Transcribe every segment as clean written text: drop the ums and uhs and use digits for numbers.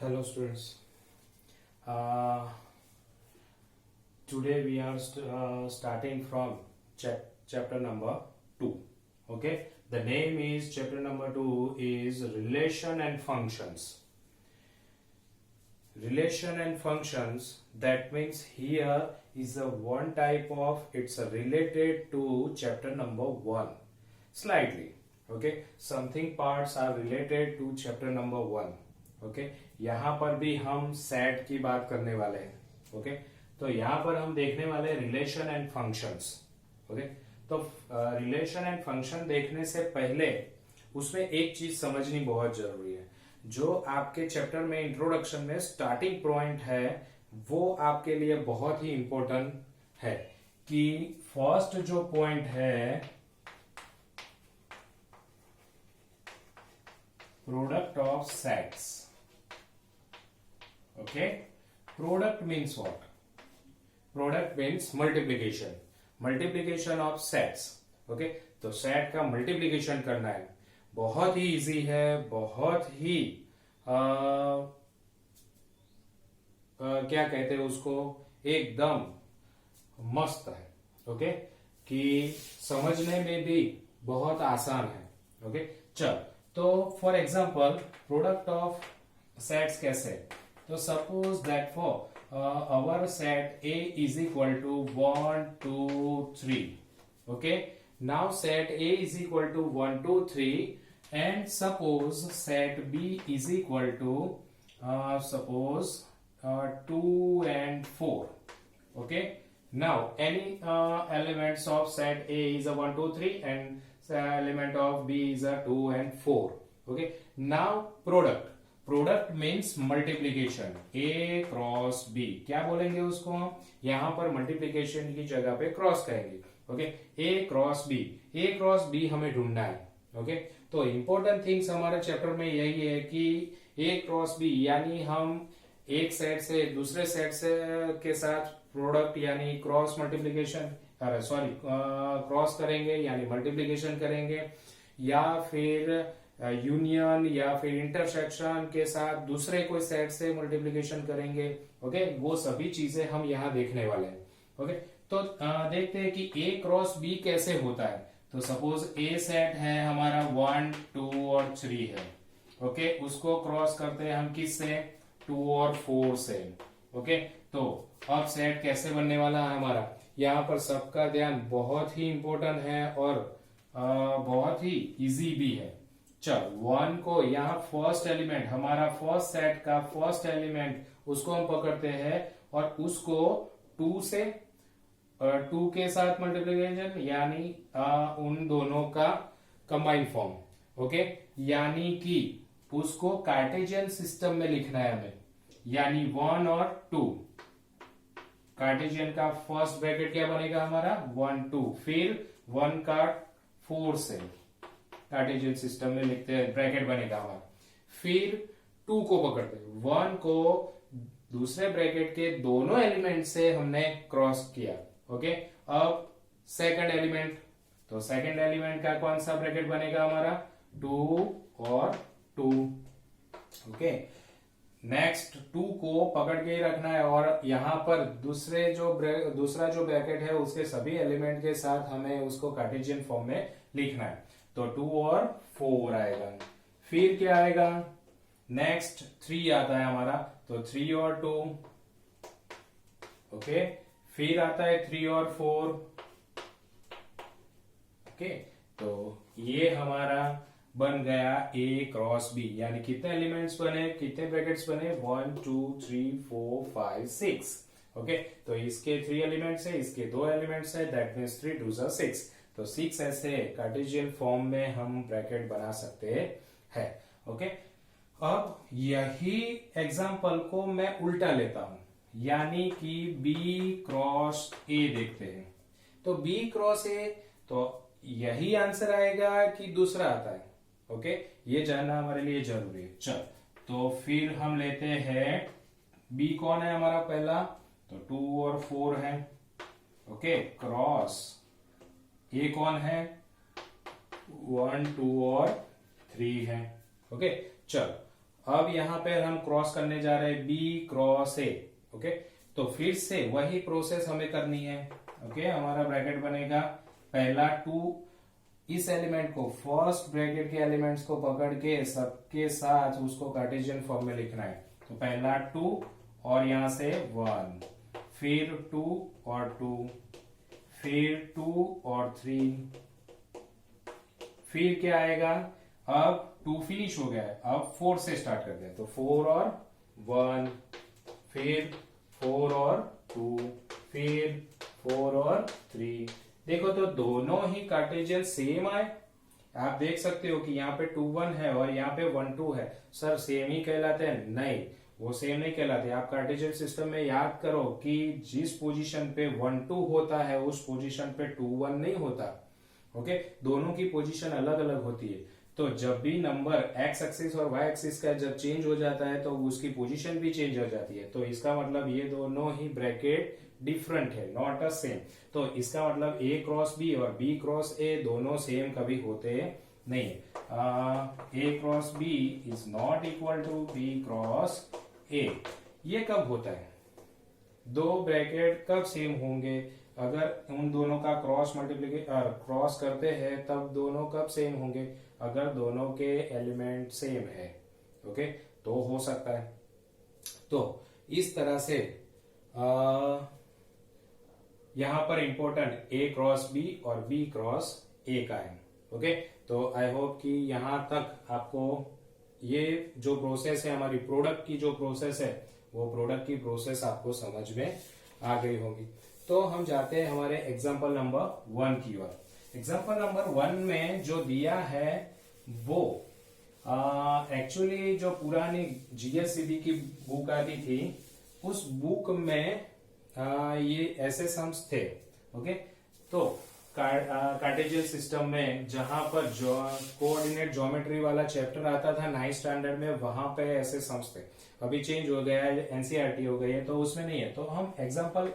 Hello students. Uh, Today we are starting from chapter number 2. Okay. The name is chapter number 2 is relation and functions. Relation and functions, that means here is a one type of, it's a related to chapter number 1 slightly. Okay. Something parts are related to chapter number 1. Okay यहाँ पर भी हम set की बात करने वाले हैं. Okay तो यहाँ पर हम देखने वाले हैं रिलेशन एंड फंक्शंस. ओके तो रिलेशन एंड फंक्शन देखने से पहले उसमें एक चीज समझनी बहुत जरूरी है. जो आपके चैप्टर में इंट्रोडक्शन में स्टार्टिंग पॉइंट है वो आपके लिए बहुत ही इंपॉर्टेंट है कि फर्स्ट जो पॉइंट है product of sets. Okay, product means what? Product means multiplication of sets. Okay, तो सेट का मल्टीप्लीकेशन करना है. बहुत ही इजी है, बहुत ही क्या कहते हैं उसको, एकदम मस्त है. ओके कि समझने में भी बहुत आसान है. ओके चल तो for example product of sets कैसे. So suppose that for our set A is equal to 1, 2, 3. Okay. Now set A is equal to 1, 2, 3 and suppose set B is equal to suppose 2 and 4. Okay. Now any elements of set A is a 1, 2, 3 and element of B is a 2 and 4. Okay. Now product means multiplication. A cross B क्या बोलेंगे उसको हम, यहां पर multiplication की जगह पे cross कहेंगे. ओके ए क्रॉस बी हमें ढूंढना है. ओके तो इंपॉर्टेंट थिंग्स हमारे चैप्टर में यही है कि ए क्रॉस बी यानी हम एक सेट से दूसरे सेट से के साथ प्रोडक्ट यानी क्रॉस मल्टीप्लीकेशन क्रॉस करेंगे यानी मल्टीप्लीकेशन करेंगे, या फिर यूनियन या फिर इंटरसेक्शन के साथ दूसरे कोई सेट से मल्टीप्लीकेशन करेंगे. ओके वो सभी चीजें हम यहाँ देखने वाले हैं. ओके तो देखते हैं कि ए क्रॉस बी कैसे होता है. तो सपोज ए सेट है हमारा 1, 2 और 3 है. ओके उसको क्रॉस करते हैं हम किस से, 2 और 4 से. ओके तो अब सेट कैसे बनने वाला है हमारा, यहाँ पर सबका ध्यान बहुत ही इंपॉर्टेंट है और बहुत ही इजी भी है. चल 1 को यहाँ फर्स्ट एलिमेंट, हमारा फर्स्ट सेट का फर्स्ट एलिमेंट उसको हम पकड़ते हैं और उसको 2 से 2 के साथ मल्टीप्लीकेशन यानी उन दोनों का कंबाइन फॉर्म. ओके यानी कि उसको कार्टेशियन सिस्टम में लिखना है हमें, यानी 1 और 2. कार्टेशियन का फर्स्ट ब्रैकेट क्या बनेगा हमारा 1, 2, फिर 1 का 4 से कार्टेशियन सिस्टम में लिखते हैं, ब्रैकेट बनेगा हमारा. फिर 2 को पकड़ते हैं, 1 को दूसरे ब्रैकेट के दोनों एलिमेंट से हमने क्रॉस किया. ओके अब सेकंड एलिमेंट, तो सेकंड एलिमेंट का कौन सा ब्रैकेट बनेगा हमारा 2 और 2. ओके नेक्स्ट 2 को पकड़ के ही रखना है और यहां पर दूसरा जो ब्रैकेट है उसके सभी एलिमेंट के साथ हमें उसको कार्टेशियन फॉर्म में लिखना है. तो 2 और 4 आएगा. फिर क्या आएगा, नेक्स्ट 3 आता है हमारा, तो 3 और 2. ओके फिर आता है 3 और 4. ओके तो ये हमारा बन गया ए क्रॉस बी, यानी कितने एलिमेंट्स बने, कितने ब्रैकेट्स बने 1, 2, 3, 4, 5, 6. ओके तो इसके 3 एलिमेंट्स है, इसके 2 एलिमेंट्स है, दैट मीन्स 3 2 6. तो 6 ऐसे कार्टेशियन फॉर्म में हम ब्रैकेट बना सकते हैं. ओके अब यही एग्जांपल को मैं उल्टा लेता हूं, यानी कि B क्रॉस A देखते हैं. तो B क्रॉस A, तो यही आंसर आएगा कि दूसरा आता है. ओके ये जानना हमारे लिए जरूरी है. चल तो फिर हम लेते हैं B कौन है हमारा पहला, तो 2 और 4 है. ओके क्रॉस A कौन है 1, 2 और 3 है. ओके चल अब यहाँ पे हम क्रॉस करने जा रहे हैं बी क्रॉस ए। ओके, तो फिर से वही प्रोसेस हमें करनी है। ओके, हमारा ब्रैकेट बनेगा पहला 2, इस एलिमेंट को फर्स्ट ब्रैकेट के एलिमेंट्स को पकड़ के सबके साथ उसको कार्टेशियन फॉर्म में लिखना है। तो पहला 2 और यहां से 1, फिर 2 और 2, फिर 2 और 3, फिर क्या आएगा, अब 2 फिनिश हो गया है, अब 4 से स्टार्ट करते हैं। तो 4 और 1, फिर 4 और 2, फिर 4 और 3। देखो तो दोनों ही कार्टेशियन सेम आए। आप देख सकते हो कि यहाँ पे 2 1 है और यहाँ पे 1 2 है। सर सेम ही कहलाते हैं? नहीं, वो सेम नहीं कहलाते। आप कार्टेशियन सिस्टम में याद करो कि जिस पोजीशन पे 1 2 होता है उस पोजीशन पे 2 1 नहीं होता। ओके, दोनों की पोजीशन अलग अलग होती है। तो जब भी नंबर एक्स एक्सिस और वाई एक्सिस का जब चेंज हो जाता है तो उसकी पोजीशन भी चेंज हो जाती है। तो इसका मतलब ये दोनों ही ब्रैकेट डिफरेंट है, नॉट अ सेम। तो इसका मतलब ए क्रॉस बी और बी क्रॉस ए दोनों सेम कभी होते नहीं। A cross B is not equal to B cross A. ये कब होता है? दो ब्रैकेट कब सेम होंगे? अगर उन दोनों का क्रॉस मल्टीप्लीकेशन क्रॉस करते हैं तब दोनों कब सेम होंगे? अगर दोनों के एलिमेंट सेम है। ओके, तो हो सकता है। तो इस तरह से यहां पर इंपॉर्टेंट ए क्रॉस बी और बी क्रॉस ए का है। ओके, तो आई होप कि यहां तक आपको ये जो प्रोसेस है, हमारी प्रोडक्ट की जो प्रोसेस है, वो प्रोडक्ट की प्रोसेस आपको समझ में आ गई होगी। तो हम जाते हैं हमारे एग्जाम्पल नंबर 1 की ओर। एग्जाम्पल नंबर 1 में जो दिया है वो एक्चुअली जो पुरानी जीएससीबी की बुक आती थी उस बुक में ये ऐसे सम्स थे। ओके, तो कार्टेशियन सिस्टम में जहां पर जो कोऑर्डिनेट ज्योमेट्री वाला चैप्टर आता था 9th स्टैंडर्ड में, वहां पे ऐसे सम्स थे। अभी चेंज हो गया है, एनसीईआरटी हो गई है, तो उसमें नहीं है। तो हम एग्जाम्पल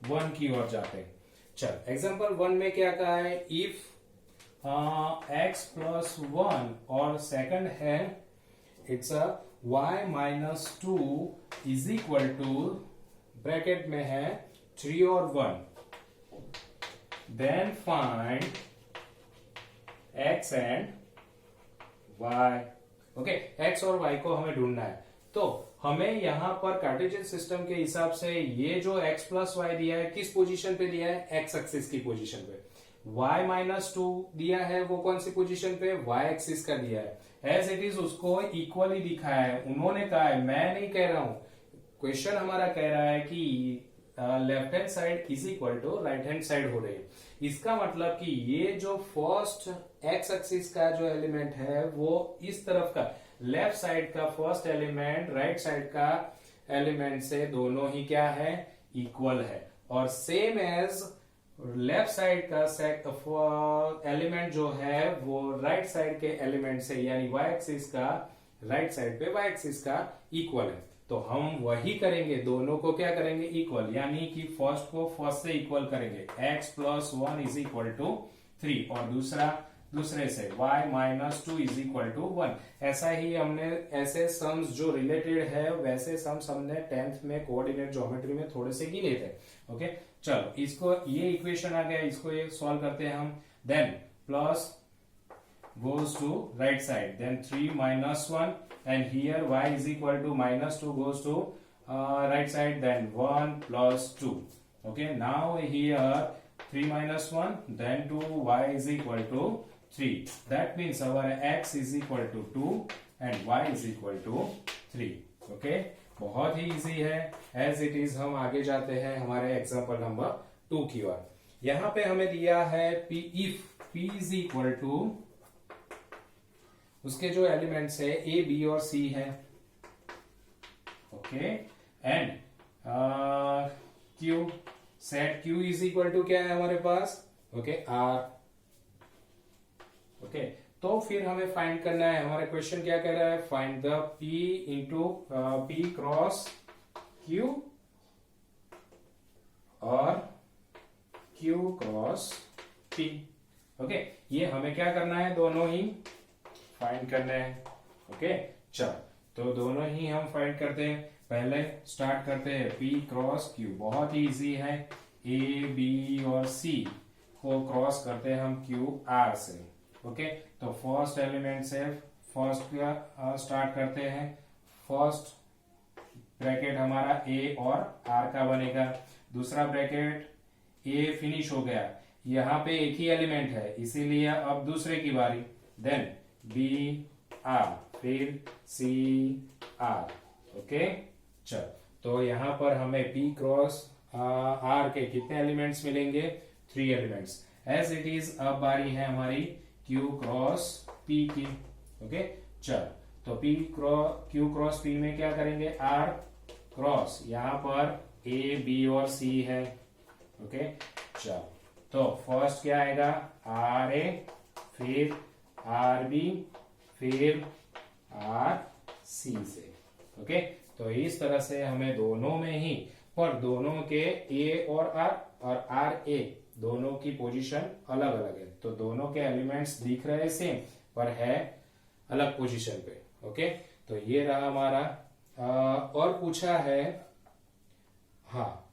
1 की ओर जाते हैं। चल, एग्जाम्पल 1 में क्या कहा है? इफ x प्लस 1 और सेकंड है it's a y minus 2 is equal to, bracket में है 3 और 1, then find x and y। Okay, x और y को हमें ढूंढना है। तो हमें यहां पर कार्टेशियन सिस्टम के हिसाब से ये जो x प्लस वाई दिया है किस पोजीशन पे दिया है? x एक्सिस की पोजीशन पे। y माइनस 2 दिया है, वो कौन सी पोजीशन पे? y एक्सिस का दिया है। एज इट इज उसको इक्वली दिखाया है। उन्होंने कहा है, मैं नहीं कह रहा हूं। क्वेश्चन हमारा कह रहा है कि left hand side is equal to right hand side हो रही है। इसका मतलब कि ये जो फर्स्ट x एक्सिस का जो एलिमेंट है वो इस तरफ का लेफ्ट साइड का फर्स्ट एलिमेंट राइट साइड का एलिमेंट से दोनों ही क्या है? इक्वल है। और सेम एज लेफ्ट साइड का एलिमेंट जो है वो राइट साइड के एलिमेंट से, यानी y एक्सिस का राइट साइड पे y एक्सिस का इक्वल है। तो हम वही करेंगे, दोनों को क्या करेंगे? इक्वल, यानी कि फर्स्ट को फर्स्ट से इक्वल करेंगे। x plus 1 is equal to 3 और दूसरे से y minus 2 is equal to 1। ऐसा ही हमने ऐसे सम्स जो रिलेटेड है वैसे सम्स हमने 10th में कोऑर्डिनेट ज्योमेट्री में थोड़े से गिने थे। ओके, चलो इसको, ये इक्वेशन आ गया, इसको ये सॉल्व करते हैं हम। Then plus goes to right side, then 3 minus 1, and here y is equal to minus 2 goes to right side, then 1 plus 2. Okay, now here 3 minus 1, then 2, y is equal to 3. That means our x is equal to 2 and y is equal to 3. Okay, बहुत ही easy है। As it is हम आगे जाते हैं हमारे example number 2 की ओर। यहां पे हमें दिया है p, if p is equal to, उसके जो एलिमेंट्स है a, b और c है। Okay, and q, set q is equal to क्या है हमारे पास? Okay, r। ओके, तो फिर हमें फाइंड करना है, हमारा क्वेश्चन क्या कह रहा है? Find the p into p cross q और q क्रॉस p। ओके, ये हमें क्या करना है? दोनों ही फाइंड करना है। ओके, चलो तो दोनों ही हम फाइंड करते हैं। पहले स्टार्ट करते हैं P क्रॉस Q, बहुत ही इजी है। A, B और C को क्रॉस करते हैं हम Q R से। ओके, तो फर्स्ट एलिमेंट से फर्स्ट का स्टार्ट करते हैं। फर्स्ट ब्रैकेट हमारा A और R का बनेगा। दूसरा ब्रैकेट A फिनिश हो गया, यहाँ पे एक ही एलिमेंट है इसीलिए अब दूसरे की बारी। देन B R, फिर C R। ओके, चल, तो यहाँ पर हमें P क्रॉस R के कितने एलिमेंट्स मिलेंगे? 3 एलिमेंट्स। एज इट इज अब बारी है हमारी Q क्रॉस P की। ओके, चल, तो Q क्रॉस P में क्या करेंगे? R क्रॉस, यहाँ पर A, B और C है। ओके, चल, तो फर्स्ट क्या आएगा? RA, फिर RB, फिर RC से। ओके, तो इस तरह से हमें दोनों में ही, पर दोनों के A और R और RA दोनों की पोजीशन अलग अलग है, तो दोनों के एलिमेंट्स दिख रहे हैं सेम पर है अलग पोजीशन पे। ओके, तो ये रहा हमारा। और पूछा है, हाँ,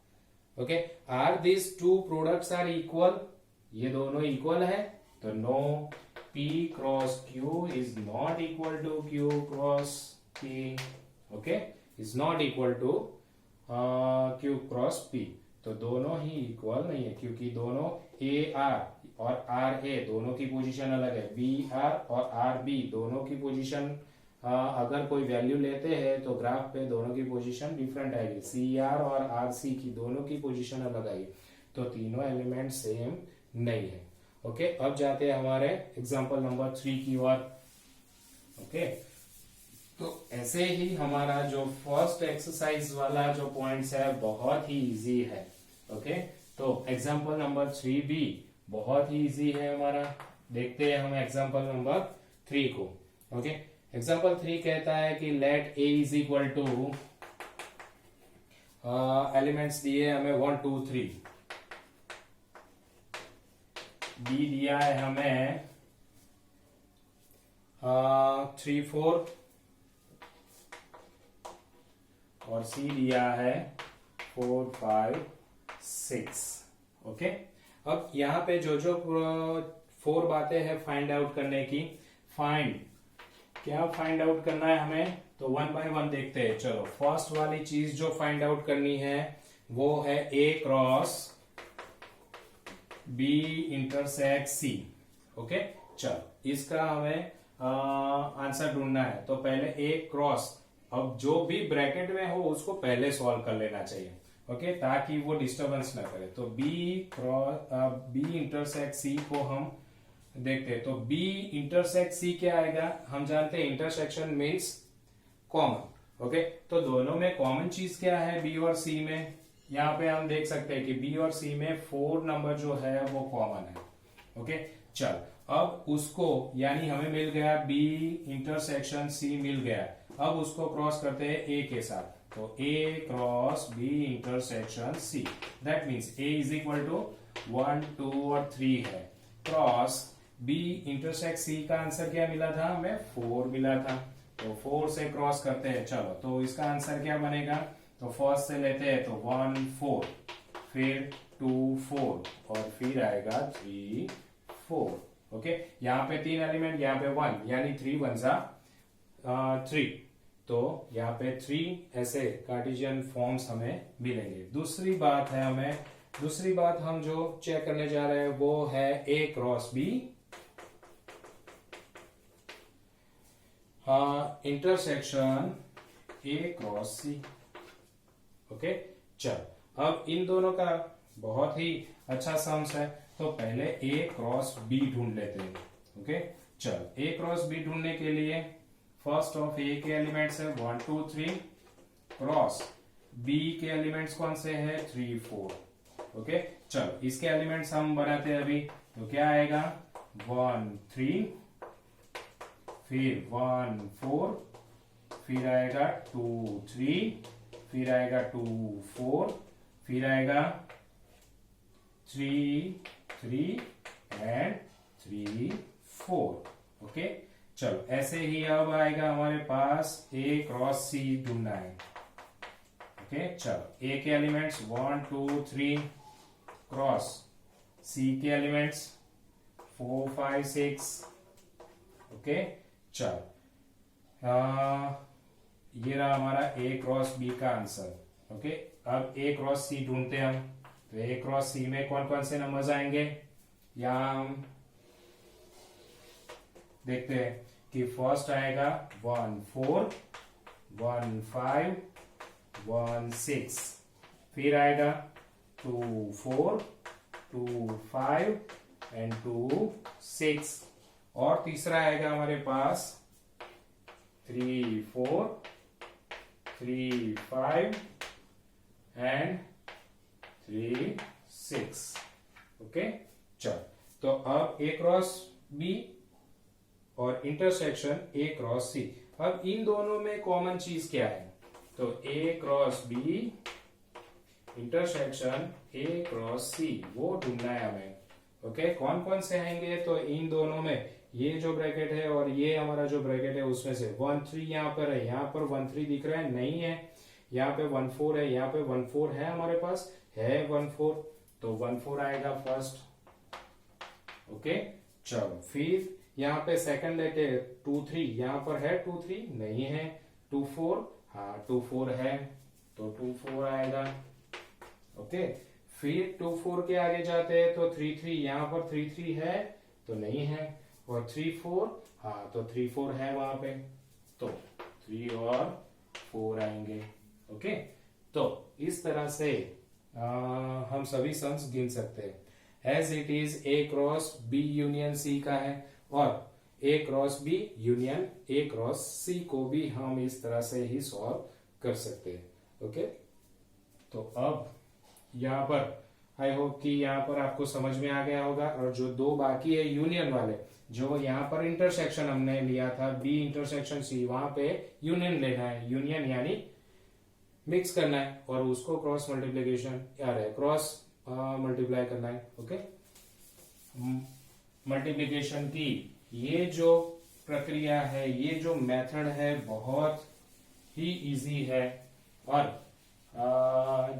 okay, are this two products are equal? ये दोनों इक्वल है, तो no, P cross Q is not equal to Q cross P। Okay, is not equal to Q cross P। तो दोनों ही इक्वल नहीं है क्योंकि दोनों AR और RA दोनों की पोजीशन अलग है। BR और RB दोनों की पोजीशन अगर कोई वैल्यू लेते हैं तो ग्राफ पे दोनों की पोजीशन डिफरेंट आएगी। CR और RC की दोनों की पोजीशन अलग आएगी, तो तीनों एलिमेंट सेम नहीं है। ओके, अब जाते हैं हमारे एग्जांपल नंबर 3 की ओर। ओके, तो ऐसे ही हमारा जो फर्स्ट एक्सरसाइज वाला जो पॉइंट्स है बहुत ही इजी है। ओके, तो एग्जांपल नंबर 3 भी बहुत ही इजी है हमारा। देखते हैं हम एग्जांपल नंबर 3 को। ओके, एग्जांपल 3 कहता है कि let A is equal to, elements दिए हमें 1 2 3, B दिया है हमें 3 4 और C दिया है 4 5 6। ओके, अब यहाँ पे जो 4 बातें हैं फाइंड आउट करने की, क्या फाइंड आउट करना है हमें, तो 1 बाय 1 देखते हैं। चलो, फर्स्ट वाली चीज जो फाइंड आउट करनी है वो है A cross B intersect C। Okay, चल, इसका हमें आंसर ढूंढना है। तो पहले A क्रॉस, अब जो भी ब्रैकेट में हो उसको पहले सॉल्व कर लेना चाहिए। ओके, ताकि वो डिस्टरबेंस ना करे। तो B इंटरसेक्ट C को हम देखते हैं। तो B इंटरसेक्ट C क्या आएगा? हम जानते हैं इंटरसेक्शन मीन्स कॉमन। ओके, तो दोनों में कॉमन चीज क्या है B और C में? यहाँ पे हम देख सकते हैं कि B और C में 4 नंबर जो है वो कॉमन है। ओके, चल, अब उसको, यानी हमें मिल गया B इंटरसेक्शन C मिल गया। अब उसको क्रॉस करते हैं A के साथ, तो A cross B intersection C, that means A is equal to 1 2 और 3 है। क्रॉस B इंटरसेक्ट C का आंसर क्या मिला था हमें? 4 मिला था, तो 4 से क्रॉस करते हैं। चलो, तो इसका आंसर क्या बनेगा? तो फर्स्ट से लेते हैं, तो 1 4, फिर 2 4 और फिर आएगा 3 4। ओके, यहाँ पे 3 एलिमेंट, यहाँ पे 1, यानी 3 1 जा 3, तो यहाँ पे 3 ऐसे कार्टेशियन फॉर्म्स हमें मिलेंगे। दूसरी बात हम जो चेक करने जा रहे हैं वो है A cross B intersection A cross C। Okay, चल, अब इन दोनों का बहुत ही अच्छा सम्स है, तो पहले A क्रॉस B ढूंढ लेते हैं। ओके, चल, A क्रॉस B ढूंढने के लिए फर्स्ट ऑफ A के एलिमेंट्स है 1 2 3, क्रॉस B के एलिमेंट्स कौन से हैं? 3 4। ओके, चलो, इसके एलिमेंट्स हम बनाते हैं अभी। तो क्या आएगा? 1 3, फिर 1 4, फिर आएगा 2 3, फिर आएगा 2 4, फिर आएगा 3 3 एंड 3 4। ओके, चलो ऐसे ही अब आएगा हमारे पास ए क्रॉस सी ढूंढना है। ओके चलो ए के एलिमेंट्स 1 2 3 क्रॉस सी के एलिमेंट्स 4 5 6। ओके चलो ये रहा हमारा ए क्रॉस बी का आंसर। ओके अब ए क्रॉस सी ढूंढते हैं हम। तो ए क्रॉस सी में कौन कौन से नंबर्स आएंगे, यहां हम देखते हैं कि फर्स्ट आएगा 1 4 1 5 1 6, फिर आएगा 2 4 2 5 एंड 2 6, और तीसरा आएगा हमारे पास 3 4 3 5 एंड 3 6। ओके चल तो अब ए क्रॉस बी और इंटरसेक्शन ए क्रॉस सी। अब इन दोनों में कॉमन चीज क्या है, तो A cross B intersection A cross C वो ढूंढना है हमें। ओके कौन कौन से आएंगे, तो इन दोनों में ये जो ब्रैकेट है और ये हमारा जो ब्रैकेट है उसमें से 1 3 यहाँ पर है, यहाँ पर 1 3 दिख रहा है नहीं है, यहाँ पे 1 4 है, यहाँ पे 1 4 है हमारे पास है 1 4, तो 1 4 आएगा फर्स्ट। ओके चलो फिर यहाँ पे सेकंड लेते 2 3, यहाँ पर है 2 3 नहीं है, 2 4 हाँ 2 4 है तो 2 4 आएगा। ओके फिर 2 4 के आगे जाते हैं तो 3 3, यहाँ पर 3 3 है तो नहीं है, और 3 4 हाँ तो 3 4 है वहां पे, तो 3 और 4 आएंगे। ओके तो इस तरह से हम सभी सम्स गिन सकते हैं। As it is A cross B union C का है, और A cross B union A cross C को भी हम इस तरह से ही सॉल्व कर सकते हैं। ओके तो अब यहाँ पर आई होप कि यहाँ पर आपको समझ में आ गया होगा, और जो दो बाकी है यूनियन वाले, जो यहाँ पर इंटरसेक्शन हमने लिया था बी इंटरसेक्शन सी, वहां पे यूनियन लेना है, यूनियन यानी मिक्स करना है और उसको क्रॉस मल्टीप्लीकेशन यार है क्रॉस मल्टीप्लाई करना है। ओके मल्टीप्लीकेशन की ये जो प्रक्रिया है, ये जो मेथड है बहुत ही इजी है, और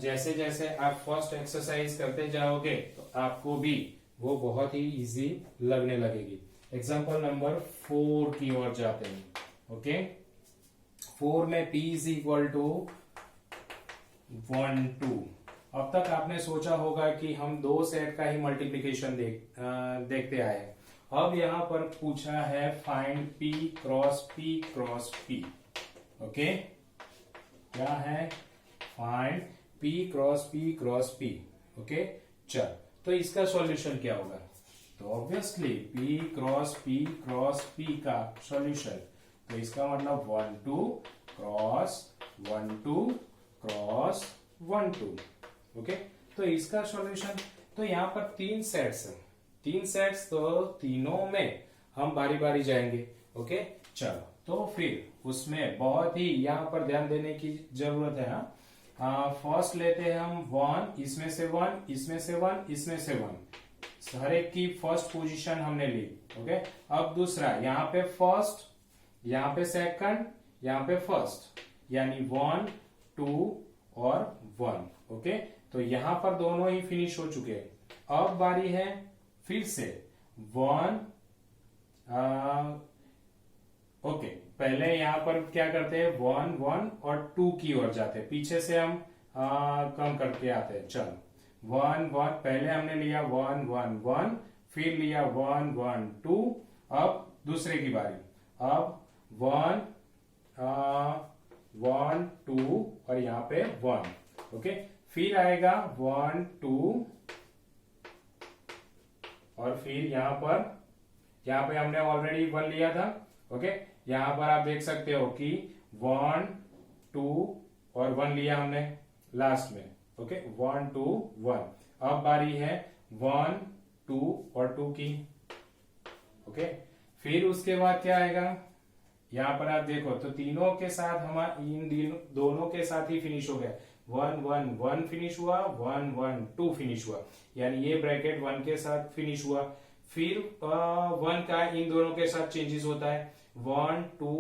जैसे जैसे आप फर्स्ट एक्सरसाइज करते जाओगे तो आपको भी वो बहुत ही इजी लगने लगेगी। एग्जांपल नंबर 4 की ओर जाते हैं। ओके 4 में p इज इक्वल टू 1 2। अब तक आपने सोचा होगा कि हम दो सेट का ही मल्टीप्लीकेशन देखते आए हैं। अब यहां पर पूछा है find p cross p cross p। Okay क्या है, find p cross p cross p। Okay चल तो इसका सॉल्यूशन क्या होगा, तो ऑब्वियसली p क्रॉस p का सॉल्यूशन, तो इसका मतलब 1 2 क्रॉस 1 2 क्रॉस 1 2। ओके तो इसका सॉल्यूशन, तो यहाँ पर 3 सेट्स हैं, 3 सेट्स तो तीनों में हम बारी बारी जाएंगे। ओके चलो तो फिर उसमें बहुत ही यहाँ पर ध्यान देने की जरूरत है। फर्स्ट लेते हैं हम 1, इसमें से 1 इसमें से 1 इसमें से 1, हर एक की फर्स्ट पोजीशन हमने ली। ओके अब दूसरा यहाँ पे फर्स्ट, यहाँ पे सेकंड, यहाँ पे फर्स्ट, यानी 1 2 और 1। ओके तो यहाँ पर दोनों ही फिनिश हो चुके हैं। अब बारी है फिर से 1 ओके पहले यहाँ पर क्या करते हैं 1 1 और 2 की ओर जाते हैं, पीछे से हम कम करके आते हैं। चलो 1 1 पहले हमने लिया 1 1 1, फिर लिया 1 1 2, अब दूसरे की बारी, अब 1 1 2 और यहाँ पे 1। ओके फिर आएगा 1 2 और फिर यहाँ पे हमने ऑलरेडी 1 लिया था। ओके यहाँ पर आप देख सकते हो कि 1 2 और 1 लिया हमने लास्ट में। ओके 1 2 1, अब बारी है 1 2 और 2 की। ओके फिर उसके बाद क्या आएगा, यहाँ पर आप देखो तो तीनों के साथ हमारा इन दोनों के साथ ही फिनिश हो गया। 1 1 1 फिनिश हुआ, 1 1 2 फिनिश हुआ, यानी ये ब्रैकेट 1 के साथ फिनिश हुआ। फिर 1 का इन दोनों के साथ चेंजेस होता है, 1 2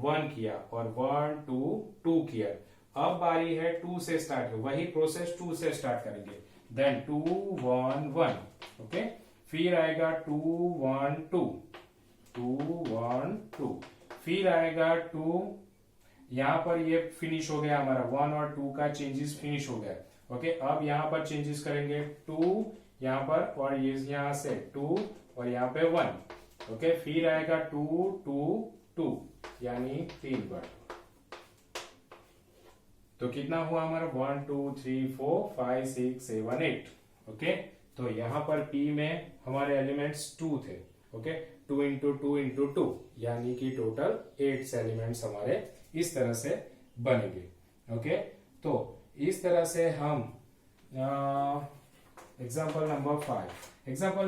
1 किया और 1 2 2 किया। अब बारी है 2 से स्टार्ट, वही प्रोसेस 2 से स्टार्ट करेंगे। Then 2 1 1, okay. फिर आएगा 2 1 2, 2 1 2, फिर आएगा 2, यहां पर ये फिनिश हो गया हमारा 1 और 2 का चेंजेस फिनिश हो गया, ओके। अब यहां पर चेंजेस करेंगे 2 यहां पर, और ये यहां से 2 और यहां पे 1, ओके। फिर आएगा 2 2 2, यानी 3 बार। तो कितना हुआ हमारा 1 2 3 4 5 6 7 8, ओके। तो यहां पर P में हमारे एलिमेंट्स 2 थे, ओके। 2 इंटू 2 इंटू 2, यानी कि टोटल 8 एलिमेंट्स हमारे इस तरह से बनेंगे, ओके। तो इस तरह से हम एग्जाम्पल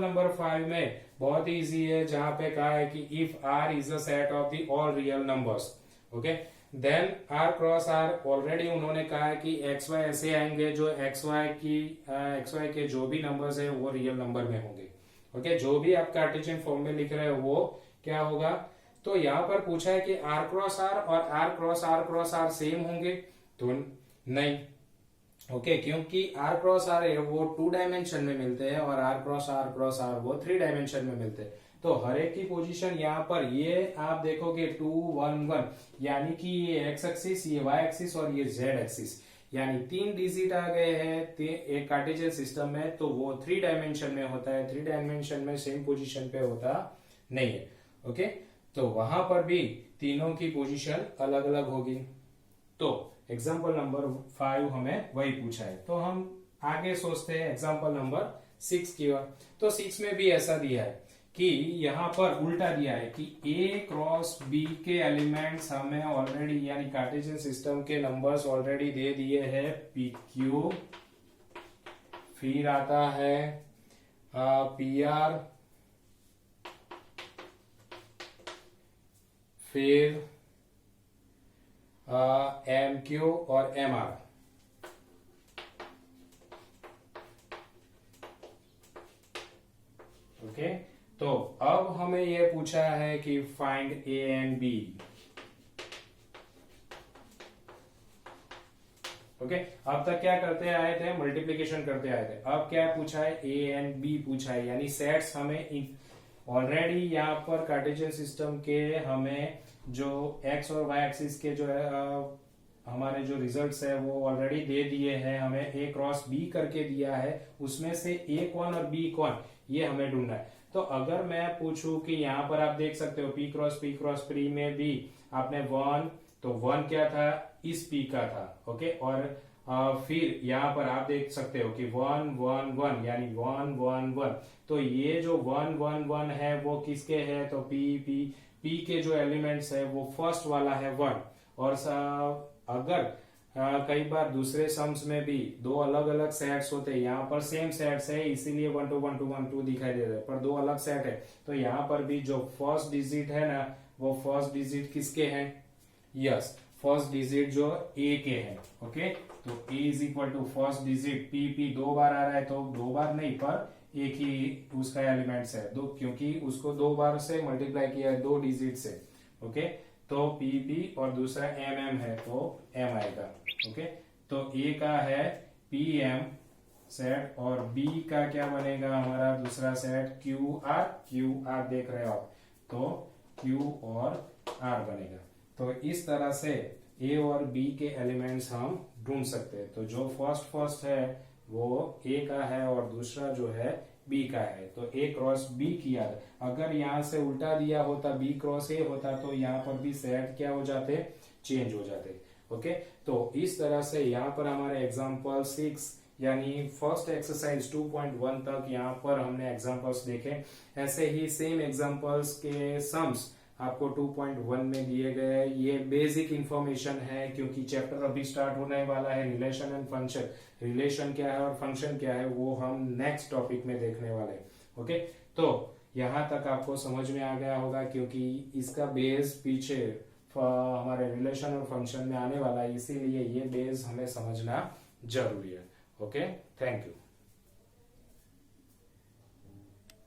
नंबर 5 में बहुत ही इजी है, जहां पे कहा है कि if R is a set of the all real numbers, okay, then R cross R, already उन्होंने कहा है कि XY ऐसे आएंगे जो XY के जो भी नंबर्स है वो रियल नंबर में होंगे, ओके। जो भी आप कार्टेशियन फॉर्म में लिख रहे हो वो क्या होगा। तो यहाँ पर पूछा है कि R क्रॉस R और R क्रॉस R सेम होंगे, तो नहीं, ओके, क्योंकि R क्रॉस R है वो 2 डायमेंशन में मिलते हैं और R क्रॉस R वो 3 डायमेंशन में मिलते हैं। तो हर एक की पोजीशन यहाँ पर ये आप देखोगे 2 1 1, यानी कि ये एक्स एक्सिस, ये वाई एक्सिस और ये जेड एक्सिस, यानी 3 डिजिट आ गए हैं एक कार्टेशियन सिस्टम में, तो वो 3 डायमेंशन में होता है। 3 डायमेंशन में सेम पोजीशन पे होता नहीं है, ओके। तो वहां पर भी तीनों की पोजीशन अलग अलग होगी। तो एग्जाम्पल नंबर 5 हमें वही पूछा है, तो हम आगे सोचते हैं एग्जाम्पल नंबर 6 की ओर। तो 6 में भी ऐसा दिया है कि यहां पर उल्टा दिया है कि A क्रॉस B के एलिमेंट्स हमें ऑलरेडी, यानी कार्टेशियन सिस्टम के नंबर्स ऑलरेडी दे दिए हैं PQ, फिर आता है PR, फिर MQ और MR, ओके। तो अब हमें यह पूछा है कि find A and B, okay. अब तक क्या करते आए थे, मल्टीप्लिकेशन करते आए थे। अब क्या पूछा है, A एंड B पूछा है, यानी सेट्स हमें ऑलरेडी यहाँ पर कार्टेशियन सिस्टम के हमें जो x और y एक्सिस के जो है हमारे जो रिजल्ट्स है वो ऑलरेडी दे दिए हैं, हमें A क्रॉस B करके दिया है, उसमें से A कौन और B कौन ये हमें ढूंढना है। तो अगर मैं पूछूं कि यहाँ पर आप देख सकते हो P क्रॉस P में भी आपने 1, तो 1 क्या था, इस P का था, ओके। और फिर यहाँ पर आप देख सकते हो कि 1 1 1, यानी 1 1 1, तो ये जो 1 1 1 है वो किसके है, तो P के जो एलिमेंट्स है वो फर्स्ट वाला है 1। और अगर कई बार दूसरे सम्स में भी दो अलग अलग सेट्स होते हैं, यहाँ पर सेम सेट्स है इसीलिए 1 2 1 2 1 2 दिखाई दे रहे हैं, पर दो अलग सेट है, तो यहाँ पर भी जो फर्स्ट डिजिट है ना वो फर्स्ट डिजिट किसके हैं, यस, फर्स्ट डिजिट जो A के हैं, ओके। तो A is equal to first digit P 2 बार आ रहा है, तो 2 बार नहीं पर एक ही उसका एलिमेंट्स है दो, क्योंकि उसको 2 बार से मल्टीप्लाई किया है 2 डिजिट से, ओके। तो P और दूसरा MM है तो M आएगा, ओके। तो A का है PM सेट और B का क्या बनेगा हमारा दूसरा सेट QR देख रहे हो आप, तो Q और R बनेगा। तो इस तरह से A और B के एलिमेंट्स हम ढूंढ सकते हैं। तो जो फर्स्ट है वो A का है और दूसरा जो है B का है, तो A क्रॉस B किया। अगर यहाँ से उल्टा दिया होता B क्रॉस A होता तो यहाँ पर भी सेट क्या हो जाते, चेंज हो जाते, ओके। तो इस तरह से यहाँ पर हमारे एग्जाम्पल 6 यानी फर्स्ट एक्सरसाइज 2.1 तक यहाँ पर हमने एग्जाम्पल्स देखे। ऐसे ही सेम एग्जाम्पल्स के सम्स आपको 2.1 में दिए गए। ये बेसिक इंफॉर्मेशन है क्योंकि चैप्टर अभी स्टार्ट होने वाला है। रिलेशन एंड फंक्शन, रिलेशन क्या है और फंक्शन क्या है वो हम नेक्स्ट टॉपिक में देखने वाले हैं, ओके। तो यहाँ तक आपको समझ में आ गया होगा क्योंकि इसका बेस पीछे हमारे रिलेशन और फंक्शन में आने वाला है, इसीलिए ये बेस हमें समझना जरूरी है, ओके। Thank you.